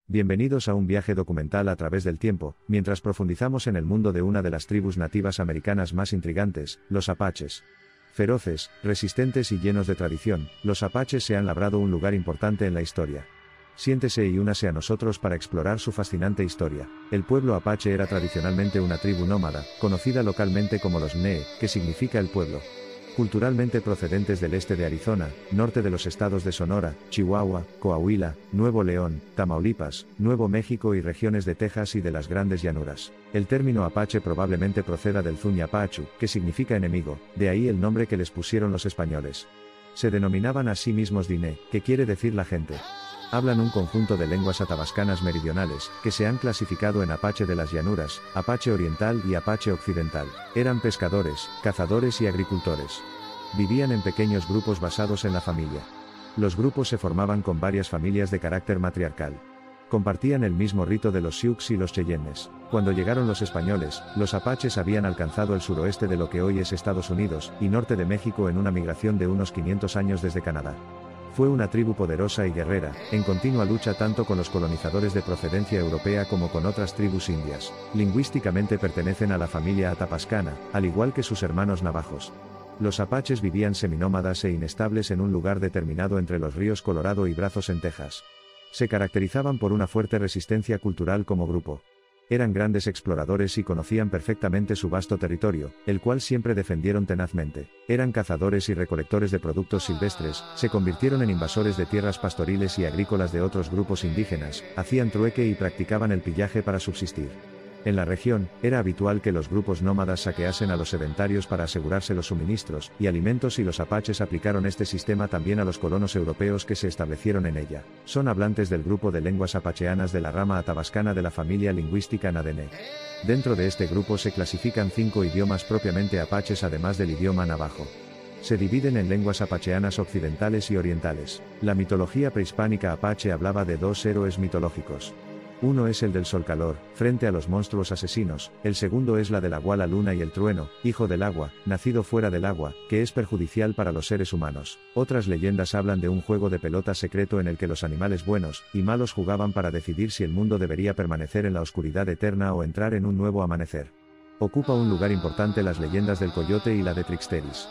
Bienvenidos a un viaje documental a través del tiempo, mientras profundizamos en el mundo de una de las tribus nativas americanas más intrigantes, los apaches. Feroces, resistentes y llenos de tradición, los apaches se han labrado un lugar importante en la historia. Siéntese y únase a nosotros para explorar su fascinante historia. El pueblo apache era tradicionalmente una tribu nómada, conocida localmente como los Née, que significa el pueblo. Culturalmente procedentes del este de Arizona, norte de los estados de Sonora, Chihuahua, Coahuila, Nuevo León, Tamaulipas, Nuevo México y regiones de Texas y de las Grandes Llanuras. El término apache probablemente proceda del Zuñapachu, que significa enemigo, de ahí el nombre que les pusieron los españoles. Se denominaban a sí mismos Diné, que quiere decir la gente. Hablan un conjunto de lenguas atabascanas meridionales, que se han clasificado en apache de las llanuras, apache oriental y apache occidental. Eran pescadores, cazadores y agricultores. Vivían en pequeños grupos basados en la familia. Los grupos se formaban con varias familias de carácter matriarcal. Compartían el mismo rito de los Sioux y los Cheyennes. Cuando llegaron los españoles, los apaches habían alcanzado el suroeste de lo que hoy es Estados Unidos, y norte de México en una migración de unos 500 años desde Canadá. Fue una tribu poderosa y guerrera, en continua lucha tanto con los colonizadores de procedencia europea como con otras tribus indias. Lingüísticamente pertenecen a la familia atapascana, al igual que sus hermanos navajos. Los apaches vivían seminómadas e inestables en un lugar determinado entre los ríos Colorado y Brazos en Texas. Se caracterizaban por una fuerte resistencia cultural como grupo. Eran grandes exploradores y conocían perfectamente su vasto territorio, el cual siempre defendieron tenazmente. Eran cazadores y recolectores de productos silvestres, se convirtieron en invasores de tierras pastoriles y agrícolas de otros grupos indígenas, hacían trueque y practicaban el pillaje para subsistir. En la región, era habitual que los grupos nómadas saqueasen a los sedentarios para asegurarse los suministros y alimentos y los apaches aplicaron este sistema también a los colonos europeos que se establecieron en ella. Son hablantes del grupo de lenguas apacheanas de la rama atabascana de la familia lingüística Nadene. Dentro de este grupo se clasifican 5 idiomas propiamente apaches además del idioma navajo. Se dividen en lenguas apacheanas occidentales y orientales. La mitología prehispánica apache hablaba de 2 héroes mitológicos. Uno es el del sol calor, frente a los monstruos asesinos, el segundo es la del agua, la luna y el trueno, hijo del agua, nacido fuera del agua, que es perjudicial para los seres humanos. Otras leyendas hablan de un juego de pelota secreto en el que los animales buenos y malos jugaban para decidir si el mundo debería permanecer en la oscuridad eterna o entrar en un nuevo amanecer. Ocupa un lugar importante las leyendas del coyote y la de Trixteris.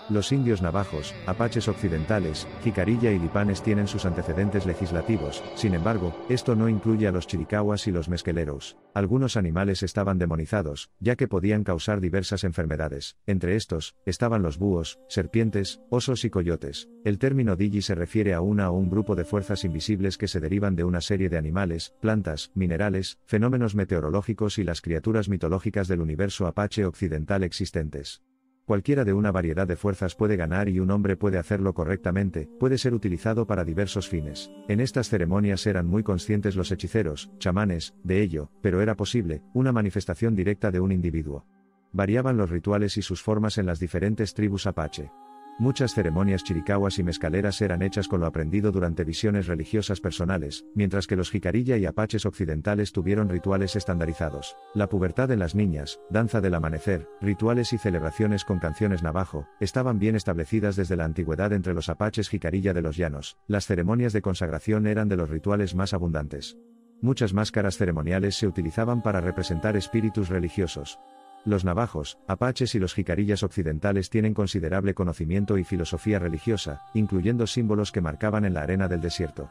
Los indios navajos, apaches occidentales, jicarilla y lipanes tienen sus antecedentes legislativos, sin embargo, esto no incluye a los chiricahuas y los mesqueleros. Algunos animales estaban demonizados, ya que podían causar diversas enfermedades. Entre estos, estaban los búhos, serpientes, osos y coyotes. El término digi se refiere a una o un grupo de fuerzas invisibles que se derivan de una serie de animales, plantas, minerales, fenómenos meteorológicos y las criaturas mitológicas del universo apache occidental existentes. Cualquiera de una variedad de fuerzas puede ganar y un hombre puede hacerlo correctamente, puede ser utilizado para diversos fines. En estas ceremonias eran muy conscientes los hechiceros, chamanes, de ello, pero era posible, una manifestación directa de un individuo. Variaban los rituales y sus formas en las diferentes tribus apache. Muchas ceremonias chiricahuas y mezcaleras eran hechas con lo aprendido durante visiones religiosas personales, mientras que los jicarilla y apaches occidentales tuvieron rituales estandarizados. La pubertad en las niñas, danza del amanecer, rituales y celebraciones con canciones navajo, estaban bien establecidas desde la antigüedad entre los apaches jicarilla de los llanos. Las ceremonias de consagración eran de los rituales más abundantes. Muchas máscaras ceremoniales se utilizaban para representar espíritus religiosos. Los navajos, apaches y los jicarillas occidentales tienen considerable conocimiento y filosofía religiosa, incluyendo símbolos que marcaban en la arena del desierto.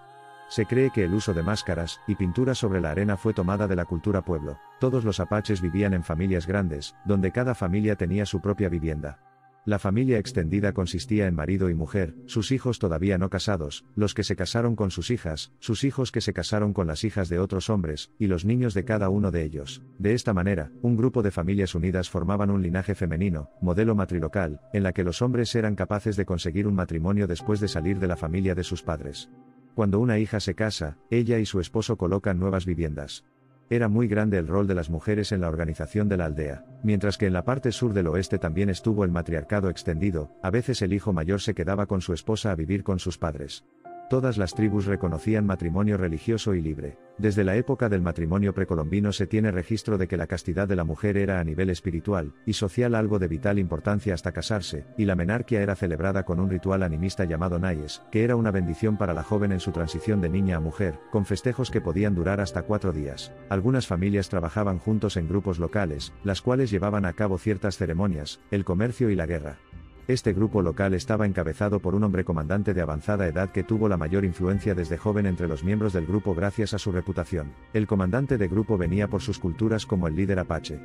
Se cree que el uso de máscaras y pinturas sobre la arena fue tomada de la cultura pueblo. Todos los apaches vivían en familias grandes, donde cada familia tenía su propia vivienda. La familia extendida consistía en marido y mujer, sus hijos todavía no casados, los que se casaron con sus hijas, sus hijos que se casaron con las hijas de otros hombres, y los niños de cada uno de ellos. De esta manera, un grupo de familias unidas formaban un linaje femenino, modelo matrilocal, en la que los hombres eran capaces de conseguir un matrimonio después de salir de la familia de sus padres. Cuando una hija se casa, ella y su esposo colocan nuevas viviendas. Era muy grande el rol de las mujeres en la organización de la aldea, mientras que en la parte sur del oeste también estuvo el matriarcado extendido, a veces el hijo mayor se quedaba con su esposa a vivir con sus padres. Todas las tribus reconocían matrimonio religioso y libre. Desde la época del matrimonio precolombino se tiene registro de que la castidad de la mujer era a nivel espiritual y social algo de vital importancia hasta casarse, y la menarquia era celebrada con un ritual animista llamado Nayes, que era una bendición para la joven en su transición de niña a mujer, con festejos que podían durar hasta 4 días. Algunas familias trabajaban juntos en grupos locales, las cuales llevaban a cabo ciertas ceremonias, el comercio y la guerra. Este grupo local estaba encabezado por un hombre comandante de avanzada edad que tuvo la mayor influencia desde joven entre los miembros del grupo gracias a su reputación. El comandante de grupo venía por sus culturas como el líder apache.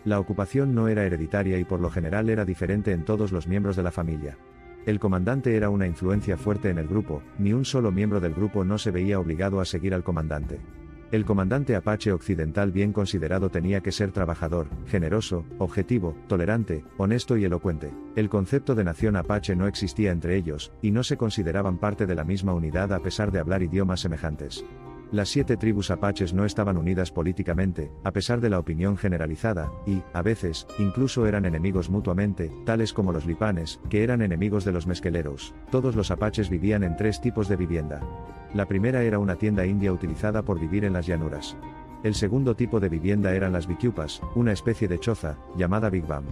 La ocupación no era hereditaria y por lo general era diferente en todos los miembros de la familia. El comandante era una influencia fuerte en el grupo, ni un solo miembro del grupo no se veía obligado a seguir al comandante. El comandante apache occidental bien considerado tenía que ser trabajador, generoso, objetivo, tolerante, honesto y elocuente. El concepto de nación apache no existía entre ellos, y no se consideraban parte de la misma unidad a pesar de hablar idiomas semejantes. Las 7 tribus apaches no estaban unidas políticamente, a pesar de la opinión generalizada, y, a veces, incluso eran enemigos mutuamente, tales como los lipanes, que eran enemigos de los mesqueleros. Todos los apaches vivían en 3 tipos de vivienda. La primera era una tienda india utilizada por vivir en las llanuras. El segundo tipo de vivienda eran las bicupas, una especie de choza, llamada bigwam.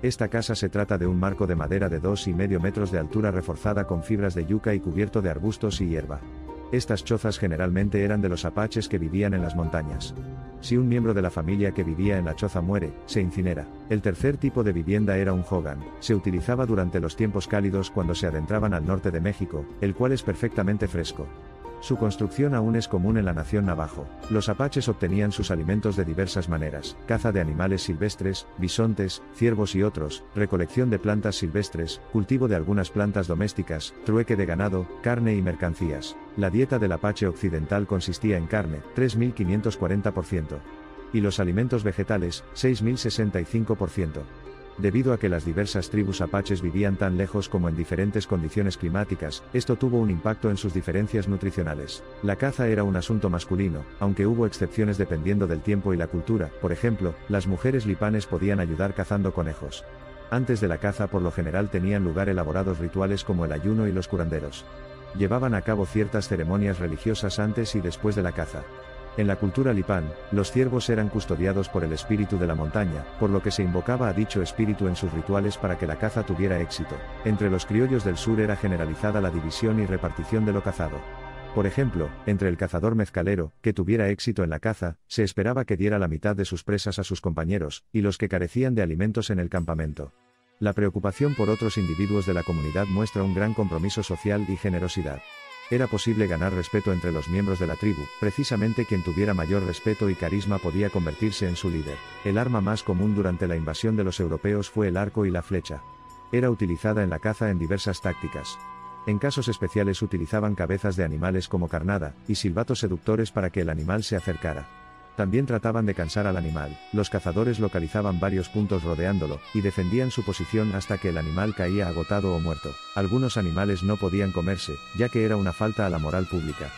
Esta casa se trata de un marco de madera de 2,5 metros de altura reforzada con fibras de yuca y cubierto de arbustos y hierba. Estas chozas generalmente eran de los apaches que vivían en las montañas. Si un miembro de la familia que vivía en la choza muere, se incinera. El tercer tipo de vivienda era un hogan. Se utilizaba durante los tiempos cálidos cuando se adentraban al norte de México, el cual es perfectamente fresco. Su construcción aún es común en la nación navajo. Los apaches obtenían sus alimentos de diversas maneras: caza de animales silvestres, bisontes, ciervos y otros, recolección de plantas silvestres, cultivo de algunas plantas domésticas, trueque de ganado, carne y mercancías. La dieta del apache occidental consistía en carne, 3.540%. Y los alimentos vegetales, 6.065%. Debido a que las diversas tribus apaches vivían tan lejos como en diferentes condiciones climáticas, esto tuvo un impacto en sus diferencias nutricionales. La caza era un asunto masculino, aunque hubo excepciones dependiendo del tiempo y la cultura. Por ejemplo, las mujeres lipanes podían ayudar cazando conejos. Antes de la caza por lo general tenían lugar elaborados rituales como el ayuno y los curanderos. Llevaban a cabo ciertas ceremonias religiosas antes y después de la caza. En la cultura lipán, los ciervos eran custodiados por el espíritu de la montaña, por lo que se invocaba a dicho espíritu en sus rituales para que la caza tuviera éxito. Entre los criollos del sur era generalizada la división y repartición de lo cazado. Por ejemplo, entre el cazador mezcalero, que tuviera éxito en la caza, se esperaba que diera la mitad de sus presas a sus compañeros, y los que carecían de alimentos en el campamento. La preocupación por otros individuos de la comunidad muestra un gran compromiso social y generosidad. Era posible ganar respeto entre los miembros de la tribu, precisamente quien tuviera mayor respeto y carisma podía convertirse en su líder. El arma más común durante la invasión de los europeos fue el arco y la flecha. Era utilizada en la caza en diversas tácticas. En casos especiales utilizaban cabezas de animales como carnada, y silbatos seductores para que el animal se acercara. También trataban de cansar al animal. Los cazadores localizaban varios puntos rodeándolo, y defendían su posición hasta que el animal caía agotado o muerto. Algunos animales no podían comerse, ya que era una falta a la moral pública.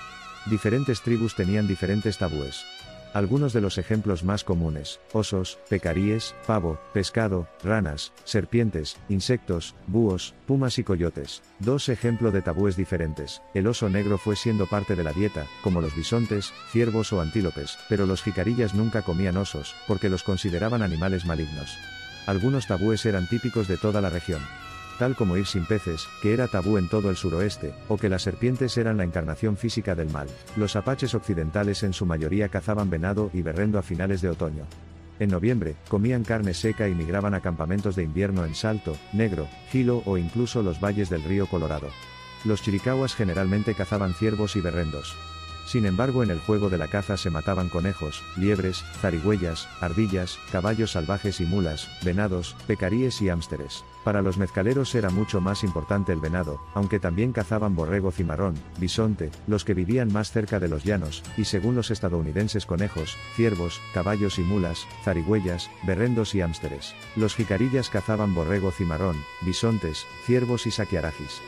Diferentes tribus tenían diferentes tabúes. Algunos de los ejemplos más comunes: osos, pecaríes, pavo, pescado, ranas, serpientes, insectos, búhos, pumas y coyotes. 2 ejemplos de tabúes diferentes. El oso negro fue siendo parte de la dieta, como los bisontes, ciervos o antílopes, pero los jicarillas nunca comían osos, porque los consideraban animales malignos. Algunos tabúes eran típicos de toda la región, tal como ir sin peces, que era tabú en todo el suroeste, o que las serpientes eran la encarnación física del mal. Los apaches occidentales en su mayoría cazaban venado y berrendo a finales de otoño. En noviembre, comían carne seca y migraban a campamentos de invierno en Salto, Negro, Gilo o incluso los valles del río Colorado. Los chiricahuas generalmente cazaban ciervos y berrendos. Sin embargo, en el juego de la caza se mataban conejos, liebres, zarigüeyas, ardillas, caballos salvajes y mulas, venados, pecaríes y hámsteres. Para los mezcaleros era mucho más importante el venado, aunque también cazaban borrego cimarrón, bisonte, los que vivían más cerca de los llanos, y según los estadounidenses conejos, ciervos, caballos y mulas, zarigüeyas, berrendos y hámsteres. Los jicarillas cazaban borrego cimarrón, bisontes, ciervos y saquiarajis.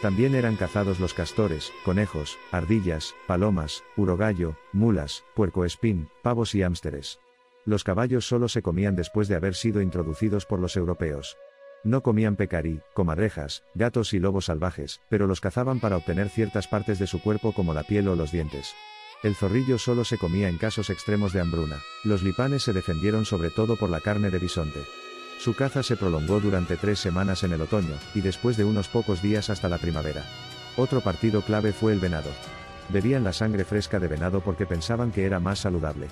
También eran cazados los castores, conejos, ardillas, palomas, urogallo, mulas, puercoespín, pavos y hámsteres. Los caballos solo se comían después de haber sido introducidos por los europeos. No comían pecarí, comadrejas, gatos y lobos salvajes, pero los cazaban para obtener ciertas partes de su cuerpo como la piel o los dientes. El zorrillo solo se comía en casos extremos de hambruna. Los lipanes se defendieron sobre todo por la carne de bisonte. Su caza se prolongó durante 3 semanas en el otoño, y después de unos pocos días hasta la primavera. Otro partido clave fue el venado. Bebían la sangre fresca de venado porque pensaban que era más saludable.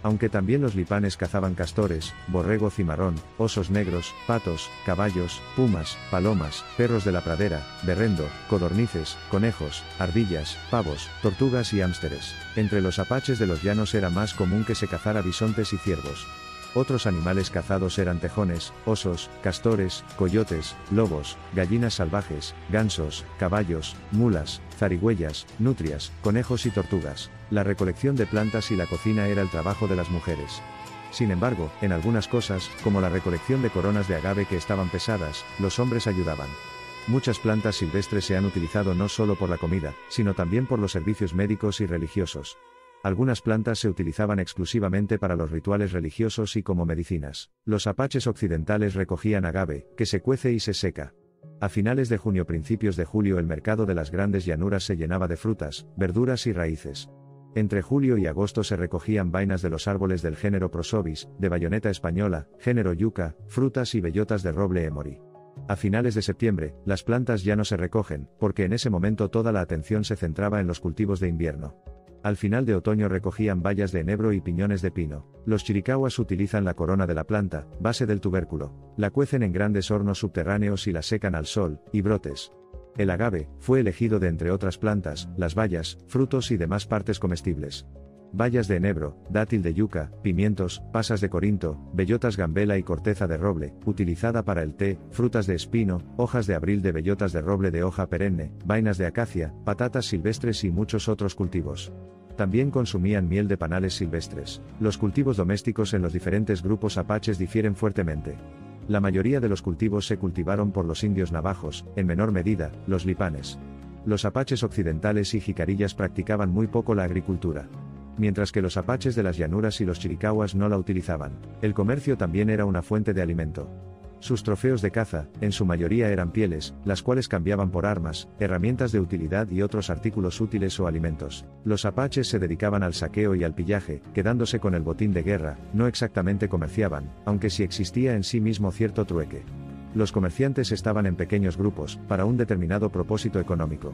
Aunque también los lipanes cazaban castores, borrego cimarrón, osos negros, patos, caballos, pumas, palomas, perros de la pradera, berrendo, codornices, conejos, ardillas, pavos, tortugas y hámsteres. Entre los apaches de los llanos era más común que se cazara bisontes y ciervos. Otros animales cazados eran tejones, osos, castores, coyotes, lobos, gallinas salvajes, gansos, caballos, mulas, zarigüeyas, nutrias, conejos y tortugas. La recolección de plantas y la cocina era el trabajo de las mujeres. Sin embargo, en algunas cosas, como la recolección de coronas de agave que estaban pesadas, los hombres ayudaban. Muchas plantas silvestres se han utilizado no solo por la comida, sino también por los servicios médicos y religiosos. Algunas plantas se utilizaban exclusivamente para los rituales religiosos y como medicinas. Los apaches occidentales recogían agave, que se cuece y se seca. A finales de junio, principios de julio, el mercado de las grandes llanuras se llenaba de frutas, verduras y raíces. Entre julio y agosto se recogían vainas de los árboles del género Prosopis, de bayoneta española, género yucca, frutas y bellotas de roble emory. A finales de septiembre, las plantas ya no se recogen, porque en ese momento toda la atención se centraba en los cultivos de invierno. Al final de otoño recogían bayas de enebro y piñones de pino. Los chiricahuas utilizan la corona de la planta, base del tubérculo. La cuecen en grandes hornos subterráneos y la secan al sol, y brotes. El agave fue elegido de entre otras plantas, las bayas, frutos y demás partes comestibles. Bayas de enebro, dátil de yuca, pimientos, pasas de corinto, bellotas gambela y corteza de roble, utilizada para el té, frutas de espino, hojas de abril de bellotas de roble de hoja perenne, vainas de acacia, patatas silvestres y muchos otros cultivos. También consumían miel de panales silvestres. Los cultivos domésticos en los diferentes grupos apaches difieren fuertemente. La mayoría de los cultivos se cultivaron por los indios navajos, en menor medida, los lipanes. Los apaches occidentales y jicarillas practicaban muy poco la agricultura. Mientras que los apaches de las llanuras y los chiricahuas no la utilizaban. El comercio también era una fuente de alimento. Sus trofeos de caza, en su mayoría eran pieles, las cuales cambiaban por armas, herramientas de utilidad y otros artículos útiles o alimentos. Los apaches se dedicaban al saqueo y al pillaje, quedándose con el botín de guerra, no exactamente comerciaban, aunque sí existía en sí mismo cierto trueque. Los comerciantes estaban en pequeños grupos, para un determinado propósito económico.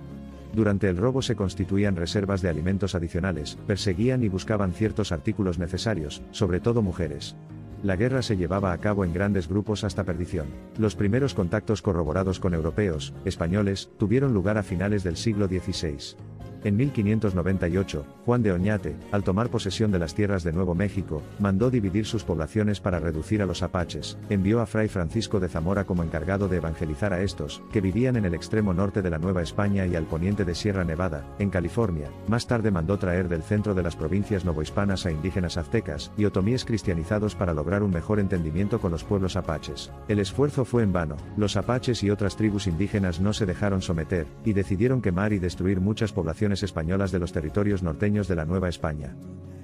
Durante el robo se constituían reservas de alimentos adicionales, perseguían y buscaban ciertos artículos necesarios, sobre todo mujeres. La guerra se llevaba a cabo en grandes grupos hasta perdición. Los primeros contactos corroborados con europeos, españoles, tuvieron lugar a finales del siglo XVI. En 1598, Juan de Oñate, al tomar posesión de las tierras de Nuevo México, mandó dividir sus poblaciones para reducir a los apaches, envió a Fray Francisco de Zamora como encargado de evangelizar a estos, que vivían en el extremo norte de la Nueva España y al poniente de Sierra Nevada, en California. Más tarde mandó traer del centro de las provincias novohispanas a indígenas aztecas y otomíes cristianizados para lograr un mejor entendimiento con los pueblos apaches. El esfuerzo fue en vano. Los apaches y otras tribus indígenas no se dejaron someter, y decidieron quemar y destruir muchas poblaciones españolas de los territorios norteños de la Nueva España.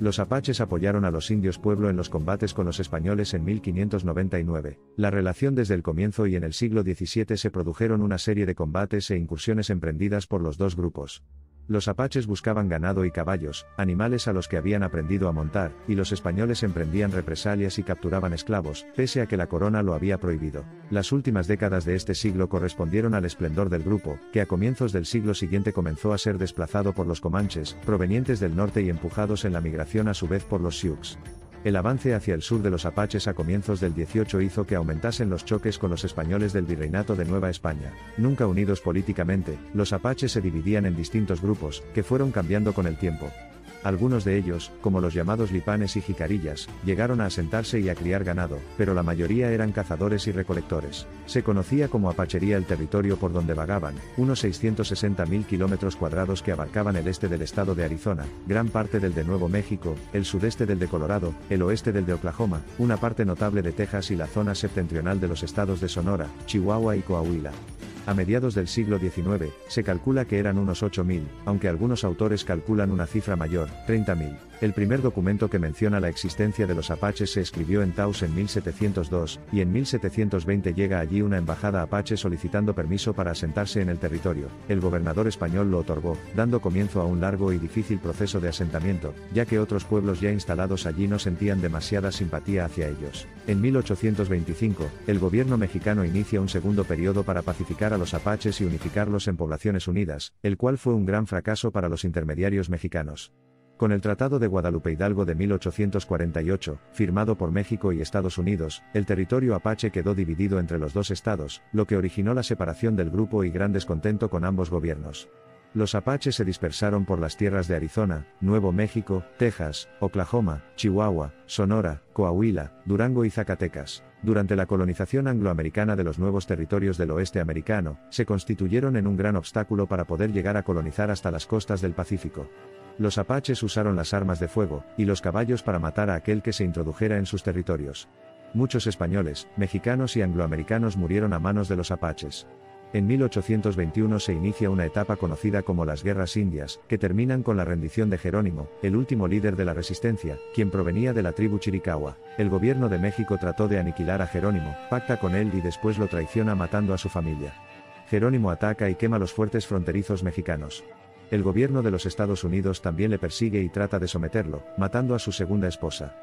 Los apaches apoyaron a los indios pueblo en los combates con los españoles en 1599. La relación desde el comienzo y en el siglo XVII se produjeron una serie de combates e incursiones emprendidas por los dos grupos. Los apaches buscaban ganado y caballos, animales a los que habían aprendido a montar, y los españoles emprendían represalias y capturaban esclavos, pese a que la corona lo había prohibido. Las últimas décadas de este siglo correspondieron al esplendor del grupo, que a comienzos del siglo siguiente comenzó a ser desplazado por los comanches, provenientes del norte y empujados en la migración a su vez por los sioux. El avance hacia el sur de los apaches a comienzos del XVIII hizo que aumentasen los choques con los españoles del Virreinato de Nueva España. Nunca unidos políticamente, los apaches se dividían en distintos grupos, que fueron cambiando con el tiempo. Algunos de ellos, como los llamados lipanes y jicarillas, llegaron a asentarse y a criar ganado, pero la mayoría eran cazadores y recolectores. Se conocía como apachería el territorio por donde vagaban, unos 660.000 kilómetros cuadrados que abarcaban el este del estado de Arizona, gran parte del de Nuevo México, el sudeste del de Colorado, el oeste del de Oklahoma, una parte notable de Texas y la zona septentrional de los estados de Sonora, Chihuahua y Coahuila. A mediados del siglo XIX, se calcula que eran unos 8.000, aunque algunos autores calculan una cifra mayor, 30.000. El primer documento que menciona la existencia de los apaches se escribió en Taos en 1702, y en 1720 llega allí una embajada apache solicitando permiso para asentarse en el territorio. El gobernador español lo otorgó, dando comienzo a un largo y difícil proceso de asentamiento, ya que otros pueblos ya instalados allí no sentían demasiada simpatía hacia ellos. En 1825, el gobierno mexicano inicia un segundo periodo para pacificar a los apaches y unificarlos en poblaciones unidas, el cual fue un gran fracaso para los intermediarios mexicanos. Con el Tratado de Guadalupe Hidalgo de 1848, firmado por México y Estados Unidos, el territorio apache quedó dividido entre los dos estados, lo que originó la separación del grupo y gran descontento con ambos gobiernos. Los apaches se dispersaron por las tierras de Arizona, Nuevo México, Texas, Oklahoma, Chihuahua, Sonora, Coahuila, Durango y Zacatecas. Durante la colonización angloamericana de los nuevos territorios del oeste americano, se constituyeron en un gran obstáculo para poder llegar a colonizar hasta las costas del Pacífico. Los apaches usaron las armas de fuego, y los caballos para matar a aquel que se introdujera en sus territorios. Muchos españoles, mexicanos y angloamericanos murieron a manos de los apaches. En 1821 se inicia una etapa conocida como las Guerras Indias, que terminan con la rendición de Jerónimo, el último líder de la resistencia, quien provenía de la tribu Chiricahua. El gobierno de México trató de aniquilar a Jerónimo, pacta con él y después lo traiciona matando a su familia. Jerónimo ataca y quema los fuertes fronterizos mexicanos. El gobierno de los Estados Unidos también le persigue y trata de someterlo, matando a su segunda esposa.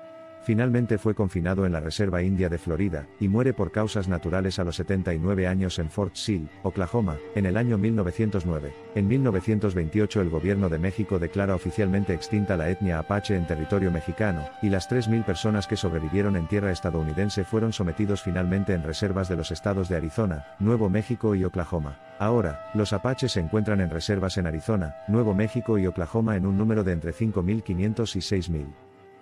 Finalmente fue confinado en la Reserva India de Florida, y muere por causas naturales a los 79 años en Fort Sill, Oklahoma, en el año 1909. En 1928 el gobierno de México declara oficialmente extinta la etnia apache en territorio mexicano, y las 3.000 personas que sobrevivieron en tierra estadounidense fueron sometidos finalmente en reservas de los estados de Arizona, Nuevo México y Oklahoma. Ahora, los apaches se encuentran en reservas en Arizona, Nuevo México y Oklahoma en un número de entre 5.500 y 6.000.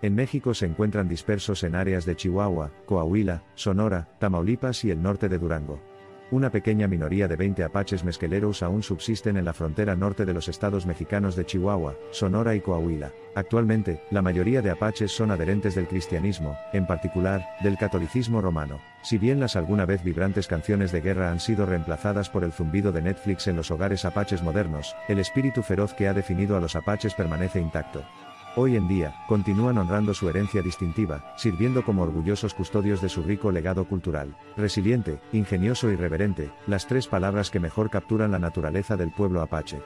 En México se encuentran dispersos en áreas de Chihuahua, Coahuila, Sonora, Tamaulipas y el norte de Durango. Una pequeña minoría de 20 apaches mezqueleros aún subsisten en la frontera norte de los estados mexicanos de Chihuahua, Sonora y Coahuila. Actualmente, la mayoría de apaches son adherentes del cristianismo, en particular, del catolicismo romano. Si bien las alguna vez vibrantes canciones de guerra han sido reemplazadas por el zumbido de Netflix en los hogares apaches modernos, el espíritu feroz que ha definido a los apaches permanece intacto. Hoy en día, continúan honrando su herencia distintiva, sirviendo como orgullosos custodios de su rico legado cultural. Resiliente, ingenioso y reverente, las tres palabras que mejor capturan la naturaleza del pueblo apache.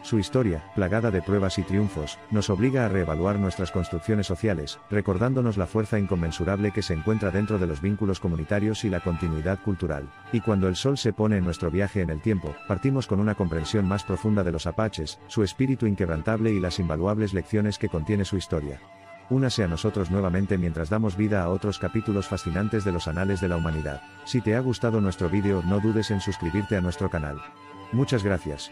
Su historia, plagada de pruebas y triunfos, nos obliga a reevaluar nuestras construcciones sociales, recordándonos la fuerza inconmensurable que se encuentra dentro de los vínculos comunitarios y la continuidad cultural. Y cuando el sol se pone en nuestro viaje en el tiempo, partimos con una comprensión más profunda de los apaches, su espíritu inquebrantable y las invaluables lecciones que contiene su historia. Únase a nosotros nuevamente mientras damos vida a otros capítulos fascinantes de los anales de la humanidad. Si te ha gustado nuestro vídeo, no dudes en suscribirte a nuestro canal. Muchas gracias.